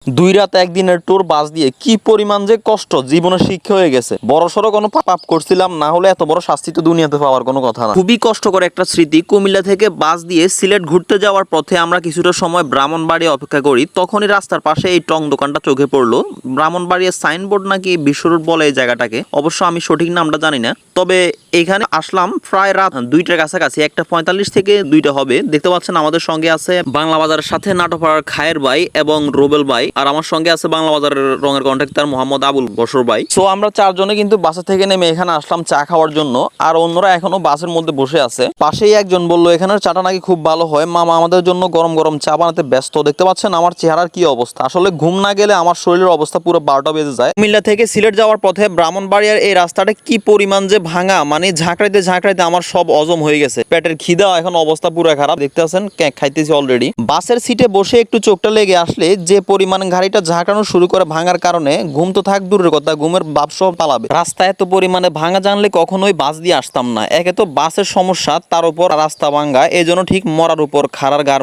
2 রাত একদিনের ট্যুর বাস দিয়ে কি পরিমাণ যে কষ্ট জীবনে শিক্ষা হয়ে গেছে। বড়সড় কোনো পাপ করছিলাম না হলে এত বড় শাস্তি তো দুনিয়াতে পাওয়ার কোনো কথা না। খুবই কষ্টকর একটা স্মৃতি। কুমিল্লা থেকে বাস দিয়ে সিলেট ঘুরতে যাওয়ার পথে আমরা কিছুটা সময় ব্রাহ্মণবাড়ি অপেক্ষা করি, তখনই রাস্তার পাশে এই টং দোকানটা চোখে পড়লো। ব্রাহ্মণবাড়ির সাইনবোর্ড নাকি বিশ্বরোড বলে এই জায়গাটাকে, অবশ্য আমি সঠিক নামটা জানি না। তবে এখানে আসলাম প্রায় রাত 2টার কাছাকাছি, 1:45 থেকে 2টা হবে। দেখতে পাচ্ছেন আমাদের সঙ্গে আছে বাংলা বাজারের সাথে নাটোপাড়ার খায়ের ভাই এবং রুবেল ভাই, আর আমার সঙ্গে আছে বাংলা বাজারের রঙের কন্ট্রাক্টর মোহাম্মদ আবুল বশর ভাই। সো আমরা চারজনে কিন্তু বাসে থেকে নেমে এখানে আসলাম চা খাওয়ার জন্য, আর অন্যরা এখনো বাসের মধ্যে বসে আছে। পাশেই একজন বললো এখানের চাটা নাকি খুব ভালো হয়। মামা আমাদের জন্য গরম গরম চা বানাতে ব্যস্ত। দেখতে পাচ্ছেন আমার চেহারার কি অবস্থা। আসলে ঘুম না গেলে আমার শরীরের অবস্থা পুরো 12টা বেজে যায়। কুমিল্লা থেকে সিলেট যাওয়ার পথে ব্রাহ্মণবাড়িয়ার এই রাস্তাটা কি পরিমাণ যে ভাঙা, মানে ঝাঁকড়াইতে ঝাঁকড়াইতে আমার সব হজম হয়ে গেছে। পেটের খিদা এখন অবস্থা পুরো খারাপ। দেখতে পাচ্ছেন কেক খাইতেছি অলরেডি। বাসের সিটে বসে একটু চোখটা লেগে আসলে যে পরিমাণ গাড়িটা ঝাঁকানো শুরু করে ভাঙার কারণে ঘুম তো থাক দূরের কথা, ঘুমের ভাব সব পালাবে। রাস্তা এত পরিমাণে ভাঙা জানলে কখনোই বাস দিয়ে আসতাম না। একে তো বাসের সমস্যা, তার উপর রাস্তা ভাঙা, এই জন্য ঠিক মরার উপর খাড়ার গার